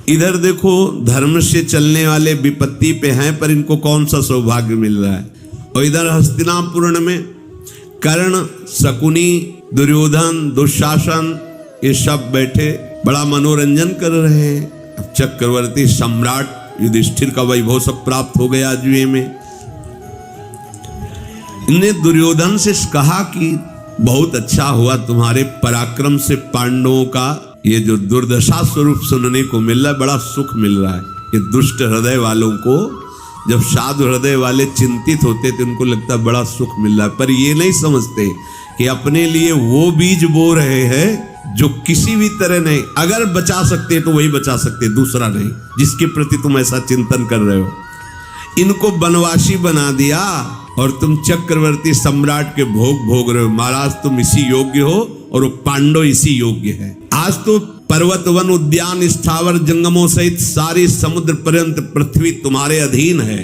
इधर देखो धर्म से चलने वाले विपत्ति पे हैं, पर इनको कौन सा सौभाग्य मिल रहा है। और इधर हस्तिनापुर में कर्ण, शकुनी, दुर्योधन, दुशासन ये सब बैठे बड़ा मनोरंजन कर रहे हैं। अब चक्रवर्ती सम्राट युधिष्ठिर का वैभव सब प्राप्त हो गया अजूबे में। इन्हें दुर्योधन से कहा कि बहुत अच्छा हुआ तुम्हारे पराक्रम से पांडवों का ये जो दुर्दशा स्वरूप सुनने को मिल रहा है, बड़ा सुख मिल रहा है। ये दुष्ट हृदय वालों को, जब साधु हृदय वाले चिंतित होते थे उनको लगता बड़ा सुख मिल रहा है, पर ये नहीं समझते कि अपने लिए वो बीज बो रहे हैं जो किसी भी तरह नहीं, अगर बचा सकते तो वही बचा सकते, दूसरा नहीं, जिसके प्रति तुम ऐसा चिंतन कर रहे हो। इनको बनवासी बना दिया और तुम चक्रवर्ती सम्राट के भोग भोग रहे हो। महाराज तुम इसी योग्य हो और वो पांडव इसी योग्य है। आज तो पर्वत, वन, उद्यान, स्थावर जंगमों सहित सारी समुद्र पर्यंत पृथ्वी तुम्हारे अधीन है।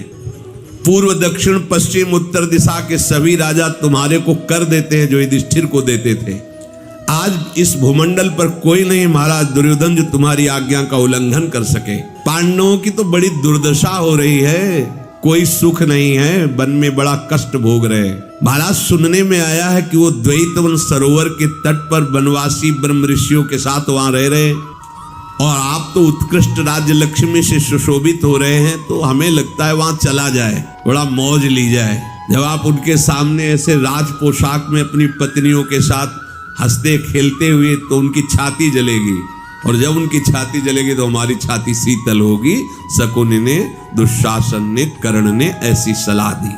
पूर्व, दक्षिण, पश्चिम, उत्तर दिशा के सभी राजा तुम्हारे को कर देते हैं जो युधिष्ठिर को देते थे। आज इस भूमंडल पर कोई नहीं महाराज दुर्योधन जो तुम्हारी आज्ञा का उल्लंघन कर सके। पांडवों की तो बड़ी दुर्दशा हो रही है, कोई सुख नहीं है, वन में बड़ा कष्ट भोग रहे हैं। महाराज सुनने में आया है कि वो द्वैतवन सरोवर के तट पर वनवासी ब्रह्म ऋषियों के साथ वहां रह रहे, और आप तो उत्कृष्ट राज्य लक्ष्मी से सुशोभित हो रहे हैं, तो हमें लगता है वहां चला जाए, बड़ा मौज ली जाए। जब आप उनके सामने ऐसे राज पोशाक में अपनी पत्नियों के साथ हंसते खेलते हुए, तो उनकी छाती जलेगी, और जब उनकी छाती जलेगी तो हमारी छाती शीतल होगी। शकुनि ने, दुशासन ने, कर्ण ने ऐसी सलाह दी।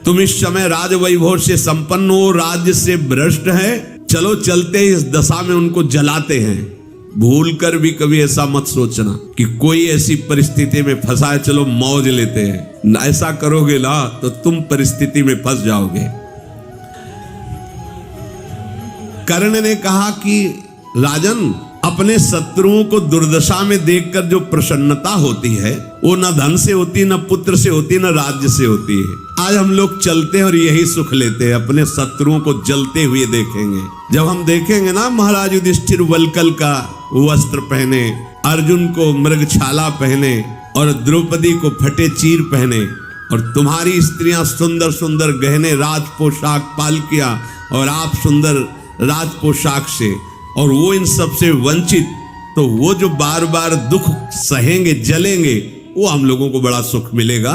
तुम इस समय राज वैभव से संपन्न हो, राज्य से भ्रष्ट है, चलो चलते इस दशा में उनको जलाते हैं। भूल कर भी कभी ऐसा मत सोचना कि कोई ऐसी परिस्थिति में फंसा है, चलो मौज लेते हैं। ऐसा करोगे ना तो तुम परिस्थिति में फंस जाओगे। कर्ण ने कहा कि राजन, अपने शत्रुओं को दुर्दशा में देखकर जो प्रसन्नता होती है वो न धन से होती, न पुत्र से होती, न राज्य से होती है। आज हम लोग चलते हैं और यही सुख लेते हैं, अपने शत्रुओं को जलते हुए देखेंगे। जब हम देखेंगे ना महाराज युधिष्ठिर वल्कल का वस्त्र पहने, अर्जुन को मृगछाला पहने और द्रौपदी को फटे चीर पहने, और तुम्हारी स्त्रियां सुंदर सुंदर गहने राज पोशाक पालकिया, और आप सुंदर राज पोशाक से, और वो इन सब से वंचित, तो वो जो बार बार दुख सहेंगे, जलेंगे, वो हम लोगों को बड़ा सुख मिलेगा।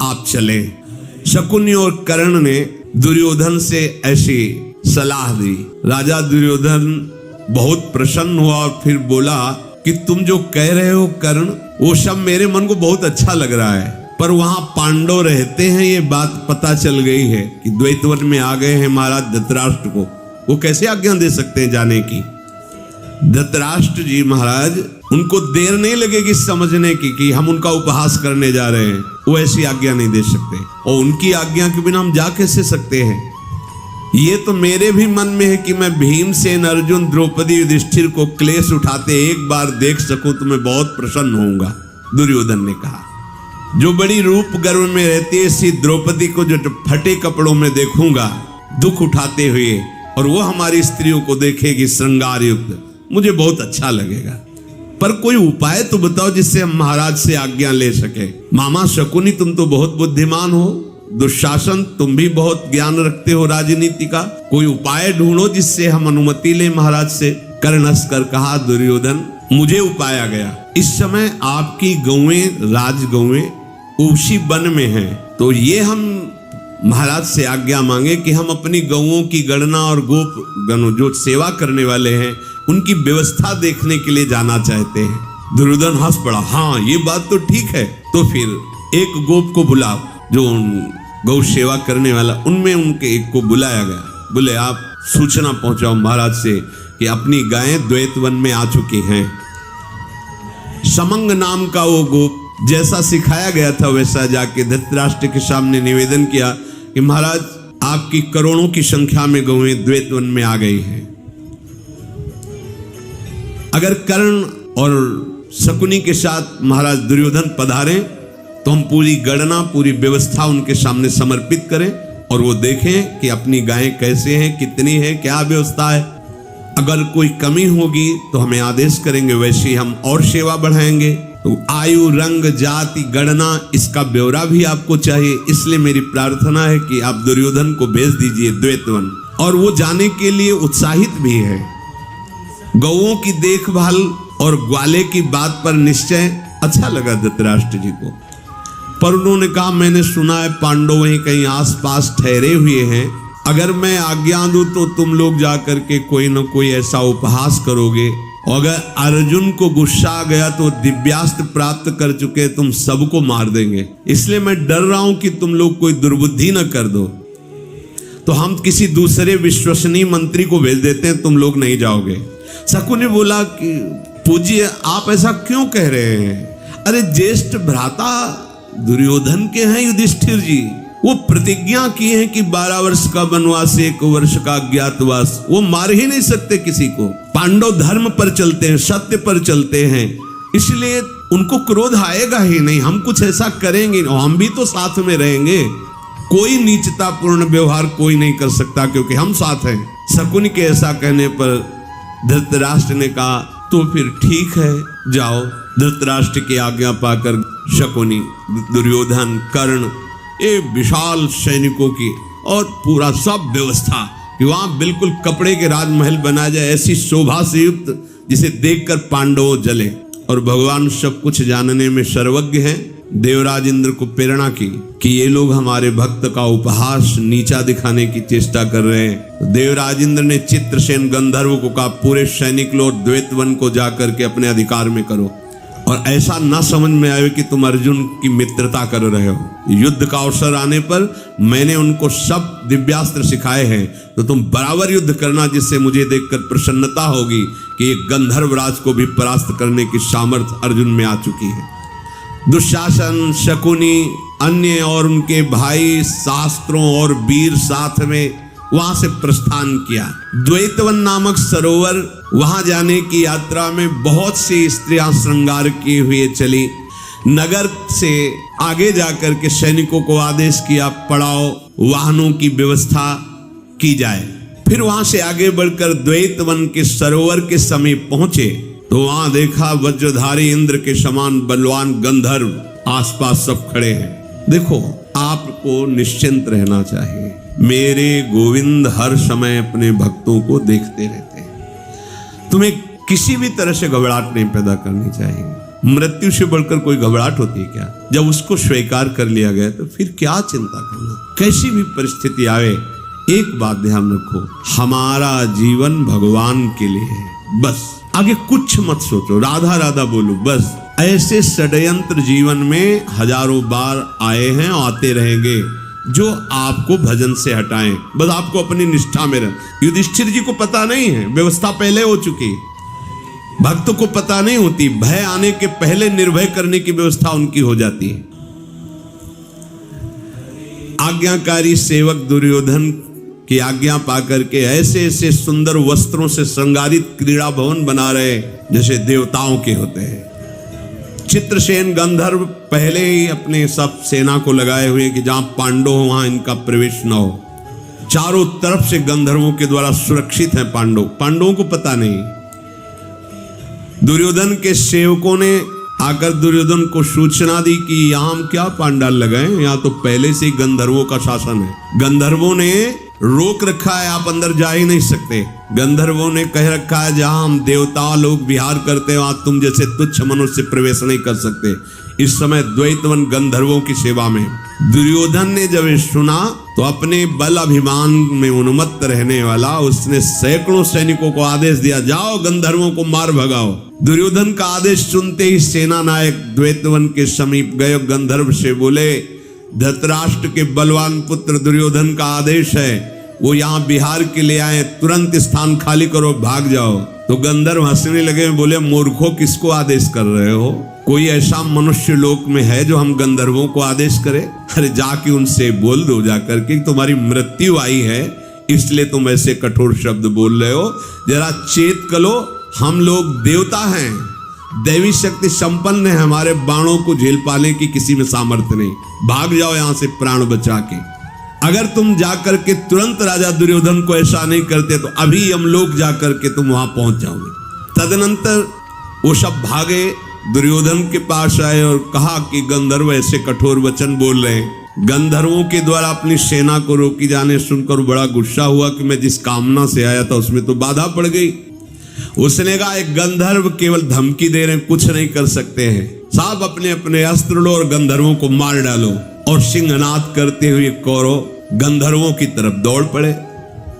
आप चलें। शकुनि और कर्ण ने दुर्योधन से ऐसी सलाह दी। राजा दुर्योधन बहुत प्रसन्न हुआ और फिर बोला कि तुम जो कह रहे हो कर्ण, वो सब मेरे मन को बहुत अच्छा लग रहा है, पर वहां पांडव रहते हैं ये बात पता चल गई है कि द्वैतवन में आ गए हैं महाराज धृतराष्ट्र को, वो कैसे आज्ञा दे सकते हैं जाने की। धृतराष्ट्र जी महाराज, उनको देर नहीं लगेगी समझने की कि हम उनका उपहास करने जा रहे हैं, वो ऐसी आज्ञा नहीं दे सकते, और उनकी आज्ञा के बिना हम जा कैसे सकते हैं। ये तो मेरे भी मन में है कि मैं भीमसेन, अर्जुन, द्रौपदी, युधिष्ठिर को क्लेश उठाते एक बार देख सकूं तो मैं बहुत प्रसन्न होऊंगा। दुर्योधन ने कहा, जो बड़ी रूप गर्व में रहती है इसी द्रौपदी को जो फटे कपड़ों में देखूंगा दुख उठाते हुए, और वो हमारी स्त्रियों को देखेगी श्रृंगार युक्त, मुझे बहुत अच्छा लगेगा। पर कोई उपाय तो बताओ जिससे हम महाराज से आज्ञा ले सके। मामा शकुनि, तुम तो बहुत बुद्धिमान हो, दुशासन तुम भी बहुत ज्ञान रखते हो राजनीति का, कोई उपाय ढूंढो जिससे हम अनुमति ले महाराज से। कर्ण हंस कर कहा, दुर्योधन मुझे उपाय आ गया। इस समय आपकी गौएं, राजगौएं उसी वन में हैं, तो ये हम महाराज से आज्ञा मांगे कि हम अपनी गौओं की गणना और गोप गणों जो सेवा करने वाले हैं उनकी व्यवस्था देखने के लिए जाना चाहते हैं। दुर्योधन हंस पड़ा, हाँ ये बात तो ठीक है, तो फिर एक गोप को बुलाओ जो गौ सेवा करने वाला, उनमें उनके एक को बुलाया गया। बोले आप सूचना पहुंचाओ महाराज से कि अपनी गायें द्वैतवन में आ चुकी हैं। समंग नाम का वो गोप जैसा सिखाया गया था वैसा जाके धृतराष्ट्र के सामने निवेदन किया कि महाराज आपकी करोड़ों की संख्या में गौएं द्वैतवन में आ गई हैं। अगर कर्ण और शकुनि के साथ महाराज दुर्योधन पधारें तो हम पूरी गणना, पूरी व्यवस्था उनके सामने समर्पित करें और वो देखें कि अपनी गायें कैसे हैं, कितनी है, क्या व्यवस्था है। अगर कोई कमी होगी तो हमें आदेश करेंगे, वैसे ही हम और सेवा बढ़ाएंगे। तो आयु, रंग, जाति, गणना, इसका ब्यौरा भी आपको चाहिए। इसलिए मेरी प्रार्थना है कि आप दुर्योधन को भेज दीजिए द्वैतवन, और वो जाने के लिए उत्साहित भी है। गौओं की देखभाल और ग्वाले की बात पर निश्चय अच्छा लगा धृतराष्ट्र जी को, पर उन्होंने कहा मैंने सुना है पांडव वहीं कहीं आसपास ठहरे हुए हैं, अगर मैं आज्ञा दूं तो तुम लोग जाकर के कोई न कोई ऐसा उपहास करोगे, और अगर अर्जुन को गुस्सा आ गया तो दिव्यास्त्र प्राप्त कर चुके तुम सबको मार देंगे, इसलिए मैं डर रहा हूं कि तुम लोग कोई दुर्बुद्धि न कर दो, तो हम किसी दूसरे विश्वसनीय मंत्री को भेज देते हैं, तुम लोग नहीं जाओगे। शकुनि बोला कि पूज्य आप ऐसा क्यों कह रहे हैं? अरे ज्येष्ठ भ्राता दुर्योधन के हैं युधिष्ठिर जी, वो प्रतिज्ञा की है कि 12 वर्ष का वनवास, 1 वर्ष का अज्ञातवास, वो मार ही नहीं सकते किसी को। पांडव धर्म पर चलते हैं, सत्य पर चलते हैं, इसलिए उनको क्रोध आएगा ही नहीं। हम कुछ ऐसा करेंगे, हम भी तो साथ में रहेंगे, कोई नीचतापूर्ण व्यवहार कोई नहीं कर सकता क्योंकि हम साथ हैं। शकुनि के ऐसा कहने पर धृतराष्ट्र ने कहा तो फिर ठीक है, जाओ। धृतराष्ट्र की आज्ञा पाकर शकुनि, दुर्योधन, कर्ण, ये विशाल सैनिकों की और पूरा सब व्यवस्था कि वहां बिल्कुल कपड़े के राजमहल बना जाए, ऐसी शोभा से युक्त जिसे देखकर पांडव जले। और भगवान सब कुछ जानने में सर्वज्ञ हैं। देवराज इंद्र को प्रेरणा की कि ये लोग हमारे भक्त का उपहास, नीचा दिखाने की चेष्टा कर रहे हैं। देवराज इंद्र ने चित्रसेन गंधर्व को कहा पूरे सैनिक लोग द्वैतवन को जाकर के अपने अधिकार में करो, और ऐसा ना समझ में आए कि तुम अर्जुन की मित्रता कर रहे हो। युद्ध का अवसर आने पर मैंने उनको सब दिव्यास्त्र सिखाए हैं, तो तुम बराबर युद्ध करना, जिससे मुझे देखकर प्रसन्नता होगी कि एक गंधर्वराज को भी परास्त करने की सामर्थ्य अर्जुन में आ चुकी है। दुशासन, शकुनि, अन्य और उनके भाई शास्त्रों और वीर साथ में वहां से प्रस्थान किया। द्वैतवन नामक सरोवर, वहां जाने की यात्रा में बहुत सी स्त्रियां श्रृंगार किए हुए चली। नगर से आगे जाकर के सैनिकों को आदेश किया पड़ाव वाहनों की व्यवस्था की जाए। फिर वहां से आगे बढ़कर द्वैतवन के सरोवर के समीप पहुंचे तो वहां देखा वज्रधारी इंद्र के समान बलवान गंधर्व आसपास सब खड़े हैं। देखो, आपको निश्चिंत रहना चाहिए। मेरे गोविंद हर समय अपने भक्तों को देखते रहते हैं। तुम्हें किसी भी तरह से घबराहट नहीं पैदा करनी चाहिए। मृत्यु से बढ़कर कोई घबराहट होती है क्या? जब उसको स्वीकार कर लिया गया तो फिर क्या चिंता करना। कैसी भी परिस्थिति आवे, एक बात ध्यान रखो, हमारा जीवन भगवान के लिए है, बस आगे कुछ मत सोचो, राधा राधा बोलो बस। ऐसे षड्यंत्र जीवन में हजारों बार आए हैं, आते रहेंगे, जो आपको भजन से हटाएं। बस आपको अपनी निष्ठा में रह। युधिष्ठिर जी को पता नहीं है, व्यवस्था पहले हो चुकी। भक्त को पता नहीं होती, भय आने के पहले निर्भय करने की व्यवस्था उनकी हो जाती है। आज्ञाकारी सेवक दुर्योधन की आज्ञा पाकर के ऐसे ऐसे सुंदर वस्त्रों से श्रृंगारित क्रीड़ा भवन बना रहे जैसे देवताओं के होते हैं। चित्रसेन गंधर्व पहले ही अपने सब सेना को लगाए हुए कि जहां पांडव हो वहां इनका प्रवेश न हो। चारों तरफ से गंधर्वों के द्वारा सुरक्षित है पांडव, पांडवों को पता नहीं। दुर्योधन के सेवकों ने आकर दुर्योधन को सूचना दी कि यहां हम क्या पांडाल लगाए, यहां तो पहले से ही गंधर्वों का शासन है। गंधर्वों ने रोक रखा है, आप अंदर जा ही नहीं सकते। गंधर्वों ने कह रखा है जहां हम देवता लोग विहार करते हैं वहां तुम जैसे तुच्छ मनुष्य प्रवेश नहीं कर सकते। इस समय द्वैतवन गंधर्वों की सेवा में। दुर्योधन ने जब ये सुना तो अपने बल अभिमान में उन्मत्त रहने वाला उसने सैकड़ों सैनिकों को आदेश दिया, जाओ गंधर्वों को मार भगाओ। दुर्योधन का आदेश सुनते ही सेना नायक द्वैतवन के समीप गए, गंधर्व से बोले, धृतराष्ट्र के बलवान पुत्र दुर्योधन का आदेश है, वो यहाँ बिहार के लिए आए, तुरंत स्थान खाली करो, भाग जाओ। तो गंधर्व हंसने लगे, बोले, मूर्खों, किसको आदेश कर रहे हो? कोई ऐसा मनुष्य लोक में है जो हम गंधर्वों को आदेश करे? अरे जाके उनसे बोल दो जाकर के तुम्हारी मृत्यु आई है, इसलिए तुम ऐसे कठोर शब्द बोल रहे हो। जरा चेत करो, हम लोग देवता हैं, दैवी शक्ति संपन्न है, हमारे बाणों को झेल पाने की किसी में सामर्थ्य नहीं। भाग जाओ यहां से प्राण बचा के। अगर तुम जाकर के तुरंत राजा दुर्योधन को ऐसा नहीं करते तो अभी हम लोग जाकर के तुम वहां पहुंच जाओगे। तदनंतर वो सब भागे, दुर्योधन के पास आए और कहा कि गंधर्व ऐसे कठोर वचन बोल रहे हैं। गंधर्वों के द्वारा अपनी सेना को रोकी जाने सुनकर बड़ा गुस्सा हुआ कि मैं जिस कामना से आया था उसमें तो बाधा पड़ गई। उसने कहा एक गंधर्व केवल धमकी दे रहे हैं, कुछ नहीं कर सकते हैं। सब अपने अपने अस्त्र लो और गंधर्वों को मार डालो। और सिंहनाद करते हुए कौरव गंधर्वों की तरफ दौड़ पड़े।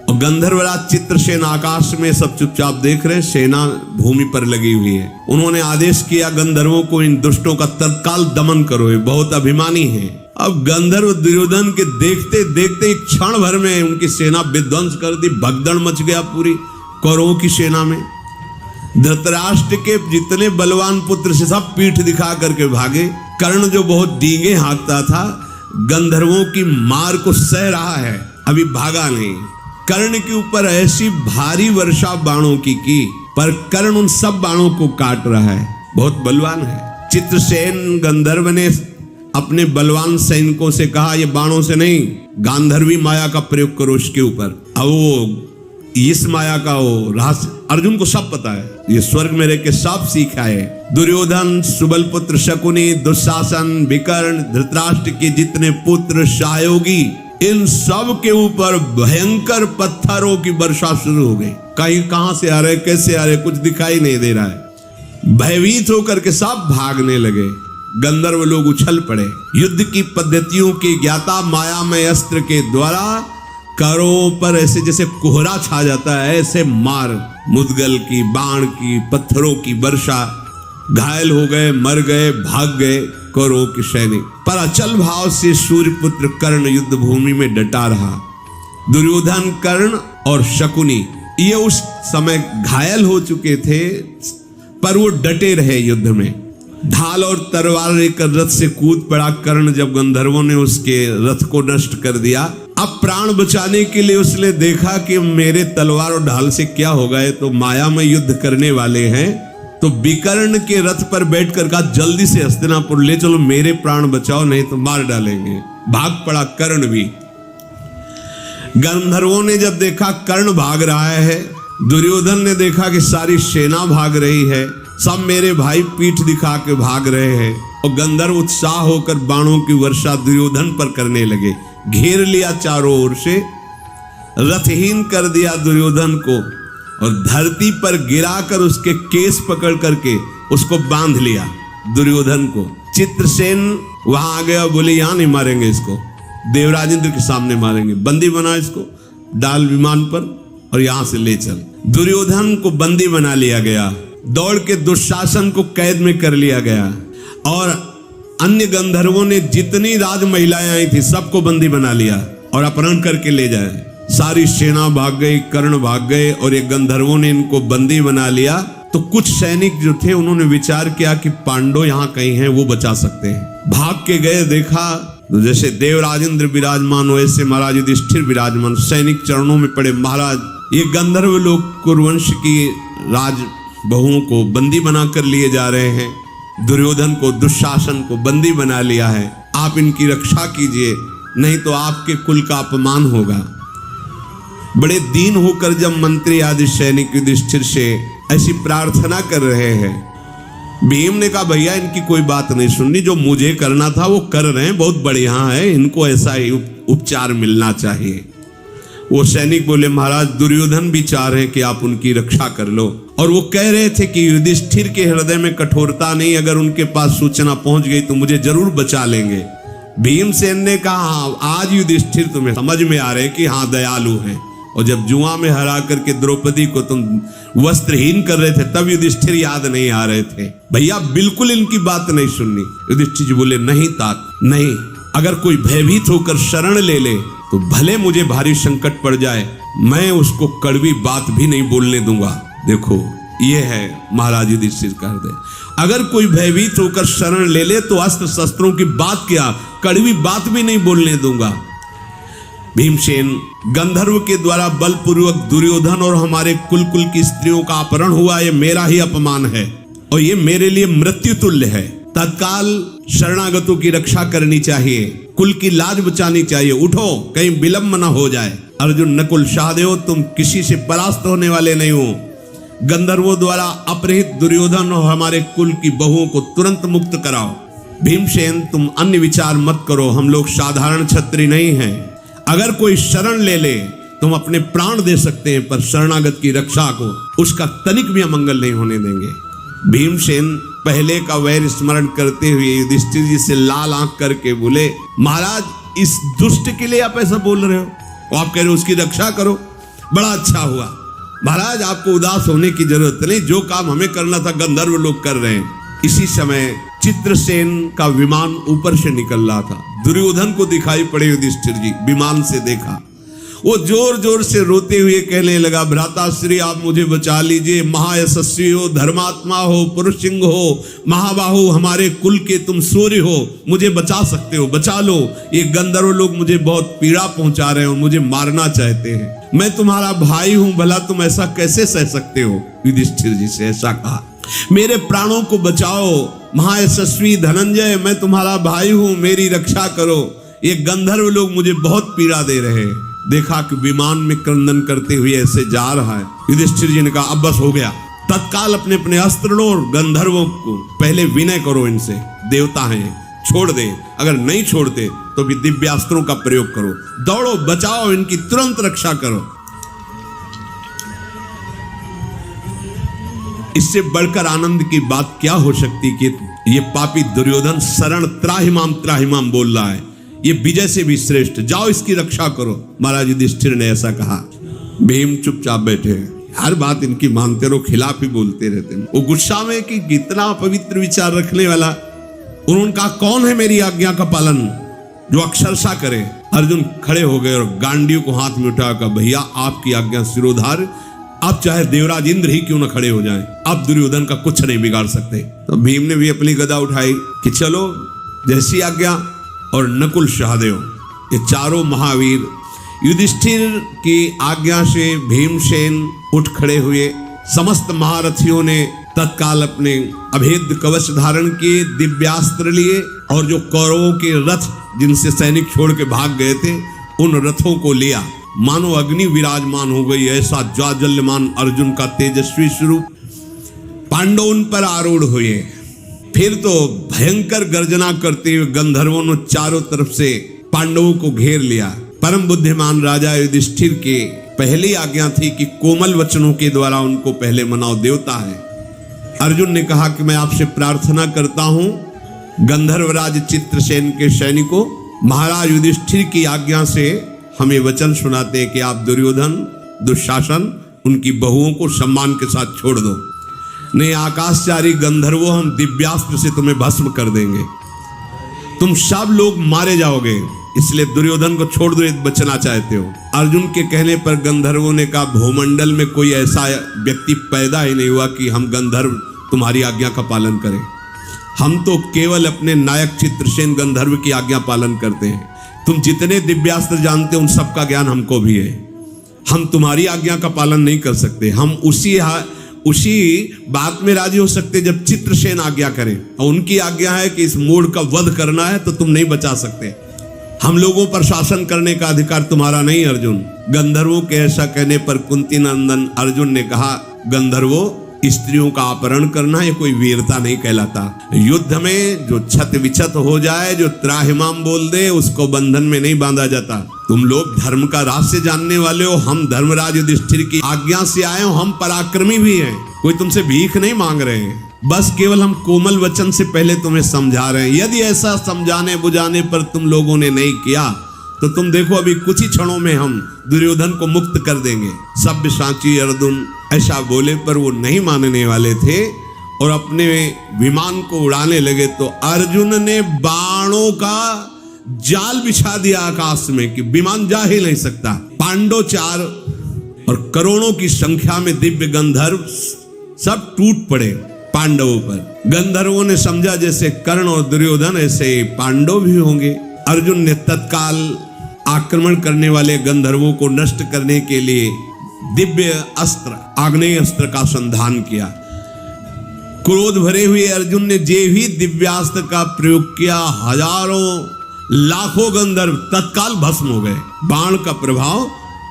और गंधर्वराज चित्रसेन आकाश में सब चुपचाप देख रहे, सेना भूमि पर लगी हुई है। उन्होंने आदेश किया गंधर्वों को इन दुष्टों का तत्काल दमन करो, ये बहुत अभिमानी हैं। अब गंधर्व दुर्योधन के देखते देखते एक क्षण भर में उनकी सेना विध्वंस कर दी, भगदड़ मच गया पूरी कौरवों की सेना में। धृतराष्ट्र के जितने बलवान पुत्र से सब पीठ दिखा करके भागे। कर्ण जो बहुत डींगे हाँकता था, गंधर्वों की मार को सह रहा है, अभी भागा नहीं। कर्ण के ऊपर ऐसी भारी वर्षा बाणों की पर कर्ण उन सब बाणों को काट रहा है, बहुत बलवान है। चित्रसेन गंधर्व ने अपने बलवान सैनिकों से कहा ये बाणों से नहीं, गांधर्वी माया का प्रयोग करो इसके ऊपर। अब वो इस माया का वो रहस्य अर्जुन को सब पता है, ये स्वर्ग में रह के सब सीखा है। दुर्योधन, सुबल पुत्र शकुनी, दुशासन, विकर्ण, धृतराष्ट्र के जितने पुत्र, सहयोगी, इन सब के ऊपर भयंकर पत्थरों की वर्षा शुरू हो गई। कहीं कहां से आ रहे, कैसे आ रहे, कुछ दिखाई नहीं दे रहा है। भयभीत होकर के सब भागने लगे। गंधर्व लोग उछल पड़े। युद्ध की पद्धतियों के ज्ञाता मायामय अस्त्र के द्वारा कौरवों पर ऐसे जैसे कोहरा छा जाता है, ऐसे मार, मुदगल की, बाण की, पत्थरों की वर्षा। घायल हो गए, मर गए, भाग गए कौरवों के सैनिक। पर अचल भाव से सूर्यपुत्र कर्ण युद्ध भूमि में डटा रहा। दुर्योधन, कर्ण और शकुनी ये उस समय घायल हो चुके थे, पर वो डटे रहे युद्ध में। ढाल और तलवार लेकर रथ से कूद पड़ा कर्ण जब गंधर्वों ने उसके रथ को नष्ट कर दिया। अब प्राण बचाने के लिए उसने देखा कि मेरे तलवार और ढाल से क्या होगा, ये तो माया में युद्ध करने वाले हैं। तो विकर्ण के रथ पर बैठकर कहा जल्दी से हस्तिनापुर ले चलो, मेरे प्राण बचाओ, नहीं तो मार डालेंगे। भाग पड़ा कर्ण भी। गंधर्वों ने जब देखा कर्ण भाग रहा है, दुर्योधन ने देखा कि सारी सेना भाग रही है, सब मेरे भाई पीठ दिखा के भाग रहे हैं, और गंधर्व उत्साह होकर बाणों की वर्षा दुर्योधन पर करने लगे। घेर लिया चारों ओर से, रथहीन कर दिया दुर्योधन को और धरती पर गिराकर उसके केस पकड़ करके उसको बांध लिया दुर्योधन को। चित्रसेन वहां आ गया, बोले यहां नहीं मारेंगे इसको, देवराजेंद्र के सामने मारेंगे, बंदी बना इसको, डाल विमान पर और यहां से ले चल। दुर्योधन को बंदी बना लिया गया। दौड़ के दुशासन को कैद में कर लिया गया और अन्य गंधर्वों ने जितनी राज महिलाएं आई थी सबको बंदी बना लिया और अपहरण करके ले जाए। सारी सेना भाग गई, कर्ण भाग गए और ये गंधर्वों ने इनको बंदी बना लिया। तो कुछ सैनिक जो थे उन्होंने विचार किया कि पांडव यहाँ कहीं हैं, वो बचा सकते हैं। भाग के गए, देखा तो जैसे देवराजेंद्र विराजमान वैसे महाराज युधिष्ठिर विराजमान, सैनिक चरणों में पड़े, महाराज ये गंधर्व लोग कुरुवंश की राज बहुओं को बंदी बनाकर लिए जा रहे हैं, दुर्योधन को, दुशासन को बंदी बना लिया है, आप इनकी रक्षा कीजिए, नहीं तो आपके कुल का अपमान होगा। बड़े दीन होकर जब मंत्री आदि सैनिक युधिष्ठिर से ऐसी प्रार्थना कर रहे हैं, भीम ने कहा भैया इनकी कोई बात नहीं सुननी, जो मुझे करना था वो कर रहे हैं, बहुत बढ़िया है, इनको ऐसा ही उपचार मिलना चाहिए। वो सैनिक बोले महाराज दुर्योधन भी चाह रहे हैं कि आप उनकी रक्षा कर लो, और वो कह रहे थे कि युधिष्ठिर के हृदय में कठोरता नहीं, अगर उनके पास सूचना पहुंच गई तो मुझे जरूर बचा लेंगे। भीमसेन ने कहा हाँ, आज युधिष्ठिर तुम्हें समझ में आ रहे कि हाँ दयालु हैं, और जब जुआ में हरा करके द्रौपदी को तुम वस्त्रहीन कर रहे थे तब युधिष्ठिर याद नहीं आ रहे थे। भैया बिल्कुल इनकी बात नहीं सुननी। युधिष्ठिर जी बोले नहीं तात, नहीं, अगर कोई भयभीत होकर शरण ले ले तो भले मुझे भारी संकट पड़ जाए, मैं उसको कड़वी बात भी नहीं बोलने दूंगा। देखो ये है महाराज युधिष्ठिर का हृदय। अगर कोई भयभीत होकर शरण ले ले तो अस्त्र शस्त्रों की बात क्या, कड़वी बात भी नहीं बोलने दूंगा। भीमसेन गंधर्व के द्वारा बलपूर्वक दुर्योधन और हमारे कुल की स्त्रियों का अपहरण हुआ, ये मेरा ही अपमान है और ये मेरे लिए मृत्यु तुल्य है। तत्काल शरणागतों की रक्षा करनी चाहिए। कुल की लाज बचानी चाहिए, उठो कहीं विलंब न हो जाए। अर्जुन नकुल सहदेव तुम किसी से परास्त होने वाले नहीं हो। गंधर्वों द्वारा अपहृत दुर्योधन और हमारे कुल की बहुओं को तुरंत मुक्त कराओ। भीमसेन तुम अन्य विचार मत करो, हम लोग साधारण क्षत्रिय नहीं हैं। अगर कोई शरण ले ले तुम अपने प्राण दे सकते हैं, पर शरणागत की रक्षा को उसका तनिक भी अमंगल नहीं होने देंगे। भीमसेन पहले का वैर स्मरण करते हुए युधिष्ठिर जी से लाल आंख करके बोले, महाराज इस दुष्ट के लिए आप ऐसा बोल रहे हो, आप कह रहे हो उसकी रक्षा करो, बड़ा अच्छा हुआ महाराज, आपको उदास होने की जरूरत नहीं, जो काम हमें करना था गंधर्व लोग कर रहे हैं। इसी समय चित्रसेन का विमान ऊपर से निकल रहा था, दुर्योधन को दिखाई पड़े युधिष्ठिर जी, विमान से देखा, वो जोर जोर से रोते हुए कहने लगा, भ्राताश्री आप मुझे बचा लीजिए, महायशस्वी हो, धर्मात्मा हो, पुरुष सिंह हो, महाबाहु, हमारे कुल के तुम सूर्य हो, मुझे बचा सकते हो, बचा लो, ये गंधर्व लोग मुझे बहुत पीड़ा पहुंचा रहे हो, मुझे मारना चाहते हैं, मैं तुम्हारा भाई हूं, भला तुम ऐसा कैसे सह सकते हो। युधिष्ठिर जी से ऐसा कहा, मेरे प्राणों को बचाओ महायशस्वी धनंजय, मैं तुम्हारा भाई हूं, मेरी रक्षा करो, ये गंधर्व लोग मुझे बहुत पीड़ा दे रहे हैं। देखा कि विमान में क्रंदन करते हुए ऐसे जा रहा है। युधिष्ठिर जी ने कहा अब बस हो गया, तत्काल अपने अपने अस्त्र लो और गंधर्वों को पहले विनय करो, इनसे देवता हैं, छोड़ दे, अगर नहीं छोड़ते तो भी दिव्यास्त्रों का प्रयोग करो, दौड़ो बचाओ, इनकी तुरंत रक्षा करो। इससे बढ़कर आनंद की बात क्या हो सकती कि ये पापी दुर्योधन शरण त्राहिमाम बोल रहा है, ये विजय से भी श्रेष्ठ, जाओ इसकी रक्षा करो। महाराज युधिष्ठिर ने ऐसा कहा। भीम चुपचाप बैठे हैं, हर बात इनकी मानते रहो, खिलाफ ही बोलते रहते हैं। वो गुस्सा में कि कितना पवित्र विचार रखने वाला, उन्होंने कहा कौन है मेरी आज्ञा का पालन जो अक्षरशा करे। अर्जुन खड़े हो गए और गांडियों को हाथ में उठाकर, भैया आपकी आज्ञा सिरोधार, आप चाहे देवराज इंद्र ही क्यों न खड़े हो जाएं, आप दुर्योधन का कुछ नहीं बिगाड़ सकते। तो भीम ने भी अपनी गदा उठाई कि चलो जैसी आज्ञा। और नकुल सहदेव ये चारों महावीर युधिष्ठिर की आज्ञा से भीमसेन उठ खड़े हुए। समस्त महारथियों ने तत्काल अपने अभेद्य कवच धारण किए, दिव्यास्त्र लिए और जो कौरवों के रथ जिनसे सैनिक छोड़ के भाग गए थे उन रथों को लिया। मानो अग्नि विराजमान हो गई, ऐसा ज्वाजल्यमान अर्जुन का तेजस्वी स्वरूप। पांडव उन पर आरूढ़ हुए। फिर तो भयंकर गर्जना करते हुए गंधर्वों ने चारों तरफ से पांडवों को घेर लिया। परम बुद्धिमान राजा युधिष्ठिर के पहली आज्ञा थी कि कोमल वचनों के द्वारा उनको पहले मनाओ, देवता है। अर्जुन ने कहा कि मैं आपसे प्रार्थना करता हूं, गंधर्वराज चित्रसेन के सैनिकों, महाराज युधिष्ठिर की आज्ञा से हमें वचन सुनाते हैं कि आप दुर्योधन, दुशासन, उनकी बहुओं को सम्मान के साथ छोड़ दो, नहीं आकाशचारी गंधर्वों हम दिव्यास्त्र से तुम्हें भस्म कर देंगे, तुम सब लोग मारे जाओगे, इसलिए दुर्योधन को छोड़ दो, बचना चाहते हो। अर्जुन के कहने पर गंधर्वों ने कहा भूमंडल में कोई ऐसा व्यक्ति पैदा ही नहीं हुआ कि हम गंधर्व तुम्हारी आज्ञा का पालन करें, हम तो केवल अपने नायक चित्रसेन गंधर्व की आज्ञा पालन करते हैं। तुम जितने दिव्यास्त्र जानते हो उन सबका ज्ञान हमको भी है, हम तुम्हारी आज्ञा का पालन नहीं कर सकते। हम उसी बात में राजी हो सकते जब चित्रसेन आज्ञा करें, और उनकी आज्ञा है कि इस मूढ़ का वध करना है तो तुम नहीं बचा सकते, हम लोगों पर शासन करने का अधिकार तुम्हारा नहीं अर्जुन। गंधर्वों के ऐसा कहने पर कुंती नंदन अर्जुन ने कहा, गंधर्वों स्त्रियों का अपहरण करना ये कोई वीरता नहीं कहलाता। युद्ध में जो छत विछत हो जाए, जो त्राहिमाम बोल दे, उसको बंधन में नहीं बांधा जाता। तुम लोग धर्म का रहस्य जानने वाले हो, हम धर्मराज युधिष्ठिर की आज्ञा से आए हो, हम पराक्रमी भी हैं, कोई तुमसे भीख नहीं मांग रहे हैं, बस केवल हम कोमल वचन से पहले तुम्हें समझा रहे हैं। यदि ऐसा समझाने बुझाने पर तुम लोगों ने नहीं किया तो तुम देखो अभी कुछ ही क्षणों में हम दुर्योधन को मुक्त कर देंगे। सब्यसाची अर्जुन ऐसा बोले पर वो नहीं मानने वाले थे और अपने विमान को उड़ाने लगे। तो अर्जुन ने बाणों का जाल बिछा दिया आकाश में कि विमान जा ही नहीं सकता। पांडव 4 और करोड़ों की संख्या में दिव्य गंधर्व सब टूट पड़े पांडवों पर। गंधर्वों ने समझा जैसे कर्ण और दुर्योधन ऐसे पांडव भी होंगे। अर्जुन ने तत्काल आक्रमण करने वाले गंधर्वों को नष्ट करने के लिए दिव्य अस्त्र आग्नेय अस्त्र का संधान किया। क्रोध भरे हुए अर्जुन ने जे ही दिव्यास्त्र का प्रयोग किया, हजारों लाखों गंधर्व तत्काल भस्म हो गए, बाण का प्रभाव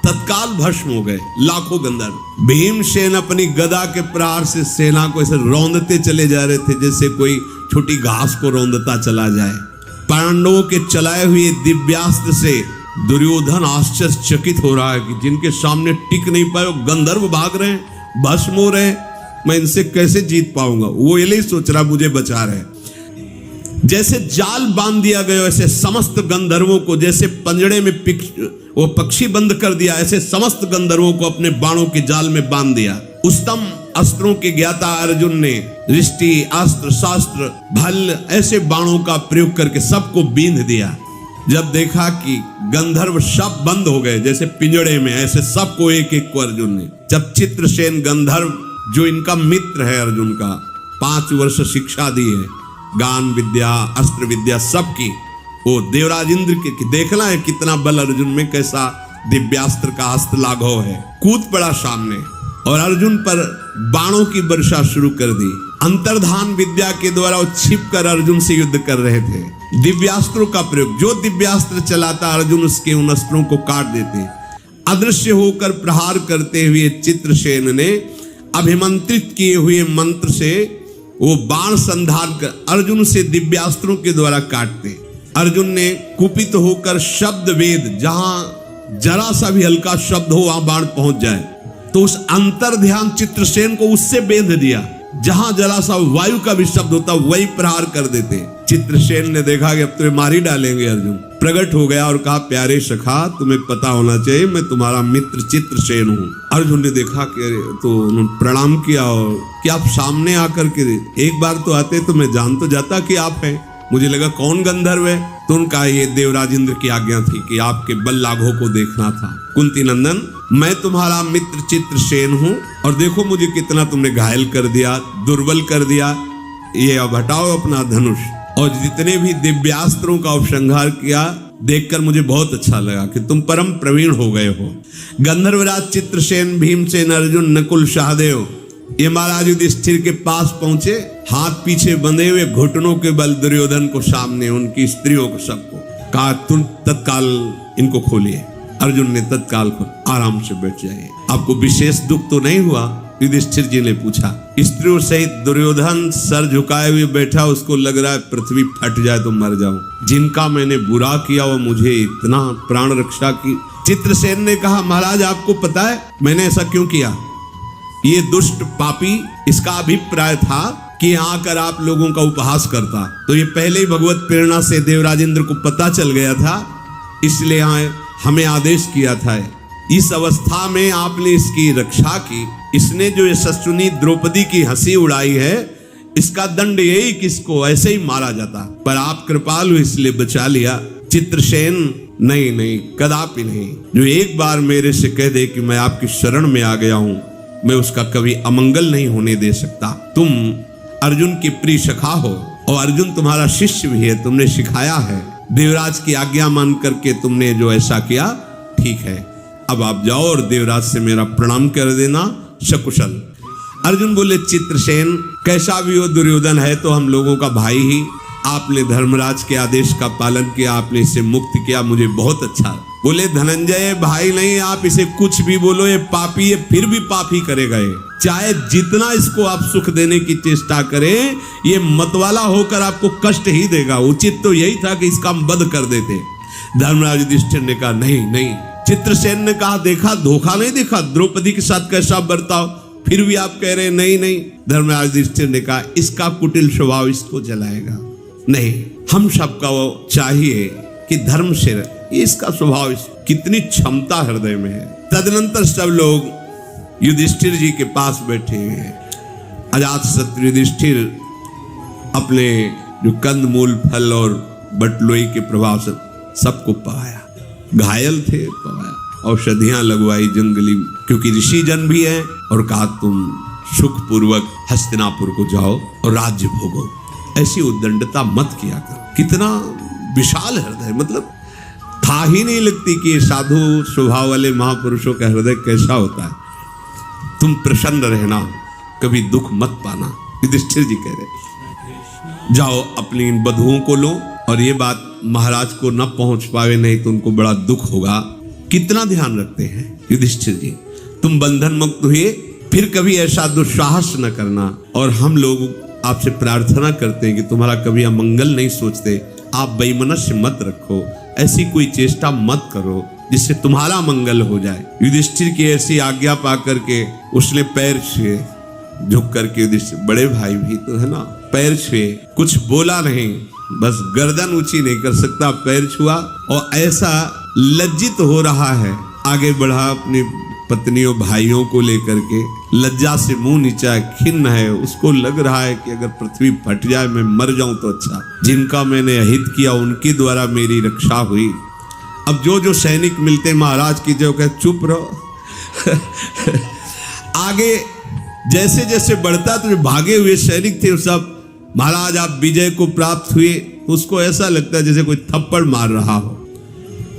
तत्काल भस्म हो गए लाखों गंधर्व। भीमसेन अपनी गदा के प्रहार से सेना को ऐसे रौंदते चले जा रहे थे जैसे कोई छोटी घास को रौंदता चला जाए। पांडवों के चलाए हुए दिव्यास्त्र से दुर्योधन आश्चर्यचकित हो रहा है कि जिनके सामने टिक नहीं पाए, गंधर्व भाग रहे हैं, भस्म हो रहे हैं, मैं इनसे कैसे जीत पाऊंगा। वो ये सोच रहा मुझे बचा रहे। जैसे जाल बांध दिया गया वैसे समस्त गंधर्वों को, जैसे पंजड़े में वो पक्षी बंद कर दिया, ऐसे समस्त गंधर्वों को अपने बाणों के जाल में बांध दिया। उत्तम अस्त्रों के ज्ञाता अर्जुन ने रिष्टि, अस्त्र, शास्त्र, भल्ल ऐसे बाणों का प्रयोग करके सबको बींध दिया। जब देखा कि गंधर्व सब बंद हो गए जैसे पिंजड़े में, ऐसे सबको एक एक को अर्जुन ने, जब चित्रसेन गंधर्व जो इनका मित्र है अर्जुन का, 5 वर्ष शिक्षा दी है, गान विद्या, अस्त्र विद्या सबकी, वो देवराज इंद्र के देखना है कितना बल अर्जुन में, कैसा दिव्यास्त्र का अस्त्र लाघव है। कूद पड़ा सामने और अर्जुन पर बाणों की वर्षा शुरू कर दी। अंतर्धान विद्या के द्वारा वो छिप कर अर्जुन से युद्ध कर रहे थे। दिव्यास्त्रों का प्रयोग, जो दिव्यास्त्र चलाता अर्जुन उसके उन अस्त्रों को काट देते। अदृश्य होकर प्रहार करते हुए चित्रसेन ने अभिमंत्रित किए हुए मंत्र से वो बाण संधान कर अर्जुन से दिव्यास्त्रों के द्वारा काटते। अर्जुन ने कुपित होकर शब्द वेद, जहां जरा सा भी हल्का शब्द हो वहां बाण पहुंच जाए, तो उस अंतर ध्यान चित्रसेन को उससे बेंध दिया। जहां जरा सा वायु का भी शब्द होता वही प्रहार कर देते। चित्रसेन ने देखा कि अब तुम्हें मार ही डालेंगे। अर्जुन प्रकट हो गया और कहा, प्यारे सखा, तुम्हें पता होना चाहिए मैं तुम्हारा मित्र चित्रसेन हूँ। अर्जुन ने देखा कि तो उन्होंने प्रणाम किया और कि आप सामने आकर के एक बार तो आते तो मैं जान तो जाता कि आप हैं। मुझे लगा कौन गंधर्व है, तो उनका ये देवराज इंद्र की आज्ञा थी कि आपके बल लाघव को देखना था। कुंती नंदन, मैं तुम्हारा मित्र चित्रसेन हूँ और देखो मुझे कितना तुमने घायल कर दिया, दुर्बल कर दिया। ये अब हटाओ अपना धनुष। और जितने भी दिव्यास्त्रों का उपसंहार किया देखकर मुझे बहुत अच्छा लगा कि तुम परम प्रवीण हो गए हो। गंधर्वराज चित्रसेन, भीमसेन, अर्जुन, नकुल, सहदेव ये महाराज युधिष्ठिर के पास पहुंचे, हाथ पीछे बंधे हुए, घुटनों के बल दुर्योधन को सामने, उनकी स्त्रियों को सबको कहा, तुम तत्काल इनको खोलिए। अर्जुन ने तत्काल खोल, आराम से बैठ जाइए, आपको विशेष दुख तो नहीं हुआ? युधिष्ठिर जी ने पूछा। स्त्रियों सहित दुर्योधन सर झुकाए हुए बैठा, उसको लग रहा है पृथ्वी फट जाए तो मर जाऊं। जिनका मैंने बुरा किया वो मुझे इतना प्राण रक्षा की। चित्रसेन ने कहा, महाराज आपको पता है मैंने ऐसा क्यों किया? ये दुष्ट पापी, इसका अभिप्राय था कि आकर आप लोगों का उपहास करता। तो ये पहले ही भगवत प्रेरणा से देवराज इंद्र को पता चल गया था, इसलिए हमें आदेश किया था। इस अवस्था में आपने इसकी रक्षा की। इसने जो यशस्विनी द्रौपदी की हंसी उड़ाई है, इसका दंड यही कि इसको ऐसे ही मारा जाता, पर आप कृपालु इसलिए बचा लिया। चित्रसेन, नहीं नहीं, कदापि नहीं। जो एक बार मेरे से कह दे कि मैं आपकी शरण में आ गया हूं, मैं उसका कभी अमंगल नहीं होने दे सकता। तुम अर्जुन की प्रिय सखा हो और अर्जुन तुम्हारा शिष्य भी है, तुमने सिखाया है। देवराज की आज्ञा मान करके तुमने जो ऐसा किया, ठीक है, अब आप जाओ और देवराज से मेरा प्रणाम कर देना, सकुशल। अर्जुन बोले, चित्रसेन कैसा भी हो दुर्योधन है तो हम लोगों का भाई ही। आपने धर्मराज के आदेश का पालन किया, आपने इसे मुक्त किया, मुझे बहुत अच्छा। बोले, धनंजय भाई नहीं, आप इसे कुछ भी बोलो, ये पापी है, फिर भी पाप ही करेगा। ये चाहे जितना इसको आप सुख देने की चेष्टा करें, ये मतवाला होकर आपको कष्ट ही देगा। उचित तो यही था कि इसका हम वध कर देते। धर्मराज युधिष्ठिर ने कहा, नहीं नहीं। चित्रसेन ने कहा, देखा धोखा नहीं देखा, द्रौपदी के साथ कैसा बर्ताव, फिर भी आप कह रहे हैं नहीं नहीं। धर्मराज युधिष्ठिर ने कहा, इसका कुटिल स्वभाव इसको जलाएगा। नहीं, हम सबका वो चाहिए कि धर्म से इसका स्वभाव, कितनी क्षमता हृदय में है। तदनंतर सब लोग युधिष्ठिर जी के पास बैठे हैं। अजातशत्रु युधिष्ठिर अपने जो कंद मूल फल और बटलोई के प्रभाव से सबको पवाया, घायल थे पवाया, औषधियां लगवाई जंगली, क्योंकि ऋषि जन भी है, और कहा तुम सुखपूर्वक हस्तिनापुर को जाओ और राज्य भोगो। ऐसी उद्दंडता मत किया करो। कितना विशाल हृदय, मतलब था ही नहीं लगती कि साधु स्वभाव वाले महापुरुषों का हृदय कैसा होता है। तुम प्रसन्न रहना, कभी दुख मत पाना। युधिष्ठिर जी कह रहे, जाओ अपनी इन बधुओं को लो और ये बात महाराज को न पहुंच पावे, नहीं तो उनको बड़ा दुख होगा। कितना ध्यान रखते हैं युधिष्ठिर जी। तुम बंधन मुक्त हुए, फिर कभी ऐसा दुस्साहस न करना। और हम लोग आपसे प्रार्थना करते हैं कि तुम्हारा कभी अमंगल नहीं सोचते, आप बेमनस्य मत रखो, ऐसी कोई चेष्टा मत करो जिससे तुम्हारा मंगल हो जाए। युधिष्ठिर की ऐसी आज्ञा पा करके उसने पैर छुए, झुक करके। युधिष्ठिर बड़े भाई भी तो है ना, पैर छुए, कुछ बोला नहीं, बस गर्दन ऊंची नहीं कर सकता, पैर छुआ और ऐसा लज्जित हो रहा है। आगे बढ़ा अपनी पत्नियों भाइयों को लेकर के, लज्जा से मुंह नीचा, खिन्न है। उसको लग रहा है कि अगर पृथ्वी फट जाए, मैं मर जाऊं तो अच्छा, जिनका मैंने अहित किया उनके द्वारा मेरी रक्षा हुई। अब जो जो सैनिक मिलते महाराज की जो कहे चुप रहो। आगे जैसे जैसे बढ़ता तो जो भागे हुए सैनिक थे सब, महाराज आप विजय को प्राप्त हुए, उसको ऐसा लगता है जैसे कोई थप्पड़ मार रहा हो।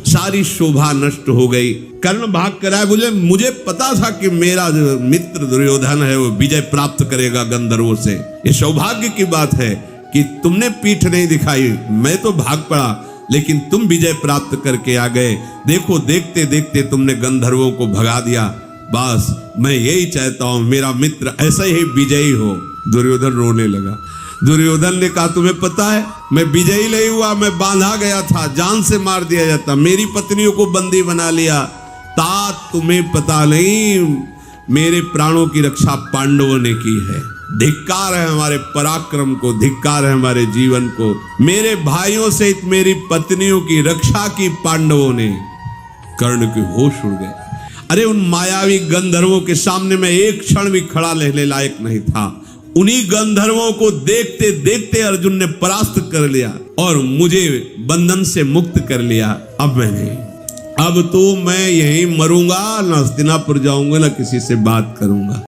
सारी शोभा नष्ट हो गई। कर्ण भाग कर आए, बोले मुझे पता था कि मेरा जो मित्र दुर्योधन है वो विजय प्राप्त करेगा गंधर्वों से। ये सौभाग्य की बात है कि तुमने पीठ नहीं दिखाई, मैं तो भाग पड़ा, लेकिन तुम विजय प्राप्त करके आ गए। देखो देखते देखते तुमने गंधर्वों को भगा दिया। बस मैं यही चाहता हूं मेरा मित्र ऐसा ही विजयी हो। दुर्योधन रोने लगा। दुर्योधन ने कहा तुम्हें पता है मैं विजयी नहीं हुआ, मैं बांधा गया था, जान से मार दिया जाता, मेरी पत्नियों को बंदी बना लिया। तात तुम्हें पता नहीं, मेरे प्राणों की रक्षा पांडवों ने की है। धिक्कार है हमारे पराक्रम को, धिक्कार है हमारे जीवन को। मेरे भाइयों सहित मेरी पत्नियों की रक्षा की पांडवों ने। कर्ण के होश उड़ गए। अरे उन मायावी गंधर्वों के सामने मैं एक क्षण भी खड़ा रहने लायक नहीं था। उन्हीं गंधर्वों को देखते देखते अर्जुन ने परास्त कर लिया और मुझे बंधन से मुक्त कर लिया। अब मैं नहीं, अब तो मैं यहीं मरूंगा, न हस्तिनापुर जाऊंगा, न किसी से बात करूंगा।